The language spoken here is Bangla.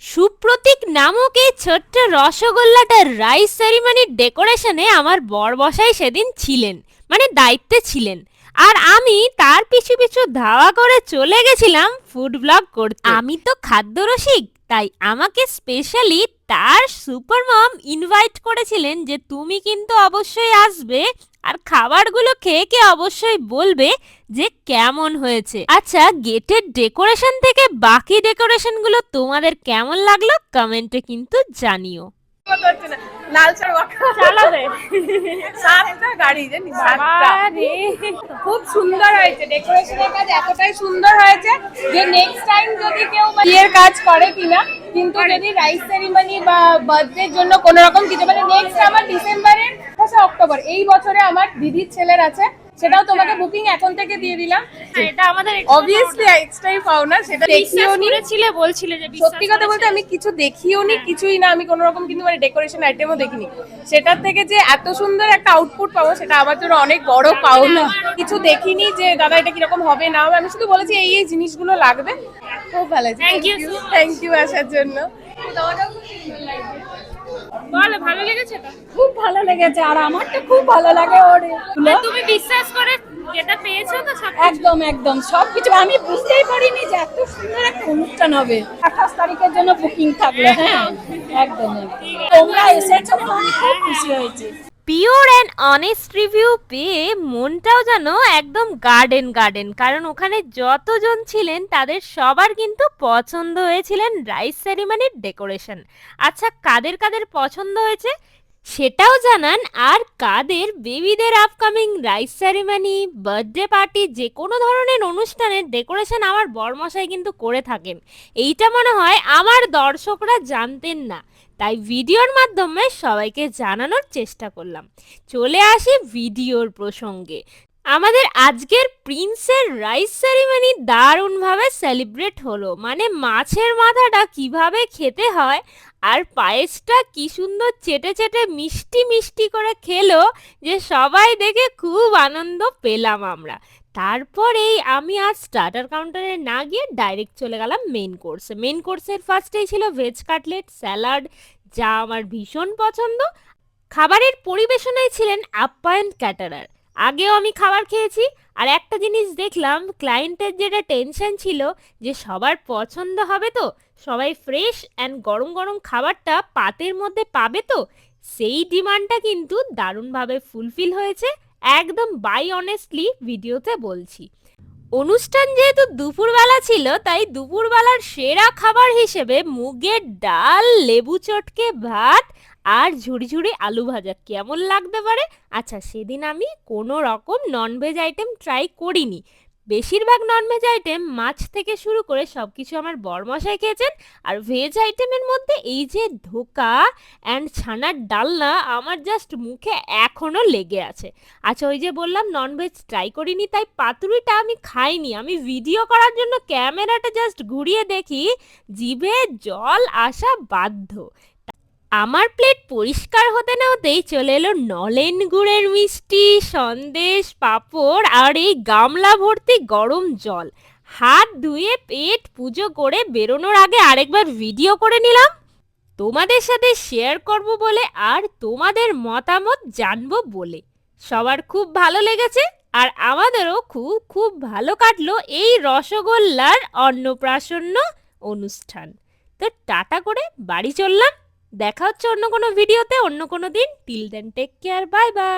সুপ্রতীক নামক এই ছোট্ট রসগোল্লাটার রাইস সেরিমনির ডেকোরেশনে আমার বরমশাই সেদিন ছিলেন, মানে দায়িত্বে ছিলেন। আর আমি তার পিছু পিছু ধাওয়া করে চলে গেছিলাম ফুড ব্লগ করতে। আমি তো খাদ্যরসিক, তাই আমাকে স্পেশালি তার সুপার মম ইনভাইট করেছিলেন যে তুমি কিন্তু অবশ্যই আসবে আর খাবারগুলো খেয়ে অবশ্যই বলবে যে কেমন হয়েছে। আচ্ছা, গেটের ডেকোরেশন থেকে বাকি ডেকোরেশনগুলো তোমাদের কেমন লাগলো কমেন্টে কিন্তু জানিও। লাল চা চালাবে সাতটা গাড়ি জানিস, সাতটা। খুব সুন্দর হয়েছে, ডেকোরেশনের কাজ এতটাই সুন্দর হয়েছে যে নেক্সট টাইম যদি কেউ বিয়ের কাজ করে কিনা, কিন্তু যদি রাইস সেরিমনি বা বার্থডের জন্য কোনো রকম কিছু, মানে নেক্সট আমার ডিসেম্বরের অক্টোবর এই বছরে আমার দিদির ছেলের আছে, সেটাও তোমাকে বুকিং এখন থেকে দিয়ে দিলাম। এটা আমাদের অবভিয়াসলি এক্সট্রাই পাও না, সেটা দেখিও নি। বলছিলে যে সত্যি কথা বলতে আমি কিছু দেখিও নি, কিছুই না, আমি কোনো রকম কিন্তু মানে ডেকোরেশন আইটেমও দেখিনি। সেটার থেকে যে এত সুন্দর একটা আউটপুট পাবো সেটা আমার জন্য অনেক বড় পাওনা। কিছু দেখিনি যে দাদা এটা কিরকম হবে না হবে, আমি শুধু বলেছি এই এই জিনিসগুলো লাগবে। খুব ভালো, থ্যাংক ইউ আসার জন্য। বল, ভালো লেগেছে তো? খুব ভালো লেগেছে, আর আমার তো খুব ভালো লাগে ওর। তুমি বিশ্বাস করে যেটা পেয়েছো তো সব? একদম একদম সবকিছু আমি বুঝতেই পারিনি যে এত সুন্দর একটা অনুষ্ঠান হবে। 28 তারিখের জন্য বুকিং থাকলো। হ্যাঁ একদম, তোমরা এসেছো, আমি খুব খুশি হয়েছি। পিওর অ্যান্ড অনেস্ট রিভিউ পেয়ে মনটাও যেন একদম গার্ডেন গার্ডেন, কারণ ওখানে যতজন ছিলেন তাদের সবার কিন্তু পছন্দ হয়েছিলেন রাইস সেরিমনির ডেকোরেশন। আচ্ছা, কাদের কাদের পছন্দ হয়েছে সেটাও জানান, আর কাদের বেবিদের upcoming rice ceremony, birthday party, যে কোনো ধরনের অনুষ্ঠানের ডেকোরেশন আমার বরমশাই কিন্তু করে থাকেন। এইটা মনে হয় আমার দর্শকরা জানতেন না, তাই ভিডিওর মাধ্যমে সবাইকে জানানোর চেষ্টা করলাম। চলে আসি ভিডিওর প্রসঙ্গে। আমাদের আজকের প্রিন্সের রাইস সেরিমনি দারুণভাবে সেলিব্রেট হলো, মানে মাছের মাথাটা কিভাবে খেতে হয় আর পায়েসটা কি সুন্দর চেটে চেটে মিষ্টি মিষ্টি করে খেলো যে সবাই দেখে খুব আনন্দ পেলাম আমরা। তারপরেই আমি আজ স্টার্টার কাউন্টারে না গিয়ে ডাইরেক্ট চলে গেলাম মেন কোর্সের ফার্স্টেই ছিল ভেজ কাটলেট, স্যালাড, যা আমার ভীষণ পছন্দ। খাবারের পরিবেশনায় ছিলেন আপ্যায়ন ক্যাটারার। আগেও আমি খাবার খেয়েছি, আর একটা জিনিস দেখলাম, ক্লায়েন্টের যেটা টেনশন ছিল যে সবার পছন্দ হবে তো, সবাই ফ্রেশ অ্যান্ড গরম গরম খাবারটা পাতের মধ্যে পাবে তো, সেই ডিমান্ডটা কিন্তু দারুণভাবে ফুলফিল হয়েছে। একদম বাই অনেস্টলি ভিডিওতে বলছি। অনুষ্ঠান যেহেতু দুপুরবেলা ছিল, তাই দুপুরবেলার সেরা খাবার হিসেবে মুগের ডাল, লেবু চটকে ভাত আর ঝুড়ি আলু ভাজা কেমন লাগতে পারে? আচ্ছা, সেদিন আমি কোনো রকম ননভেজ আইটেম ট্রাই করিনি। বেশিরভাগ ননভেজ আইটেম মাছ থেকে শুরু করে সব কিছু আমার বরমশাই খেয়েছেন। আর ভেজ আইটেমের মধ্যে এই যে ধোকা অ্যান্ড ছানার ডালনা আমার জাস্ট মুখে এখনও লেগে আছে। আচ্ছা, ওই যে বললাম ননভেজ ট্রাই করিনি, তাই পাতুরিটা আমি খাইনি। আমি ভিডিও করার জন্য ক্যামেরাটা জাস্ট ঘুরিয়ে দেখি, জিভে জল আসা বাধ্য। আমার প্লেট পরিষ্কার হতে না হতেই চলে এলো নলেন গুড়ের মিষ্টি, সন্দেশ, পাঁপড় আর এই গামলা ভর্তি গরম জল। হাত ধুয়ে পেট পুজো করে বেরোনোর আগে আরেকবার ভিডিও করে নিলাম তোমাদের সাথে শেয়ার করব বলে, আর তোমাদের মতামত জানবো বলে। সবার খুব ভালো লেগেছে, আর আমাদেরও খুব খুব ভালো কাটলো এই রসগোল্লার অন্নপ্রাশন অনুষ্ঠান। তো টাটা করে বাড়ি চললাম। দেখা হচ্ছে অন্য কোনো ভিডিওতে অন্য কোনো দিন। Till then take care, bye by.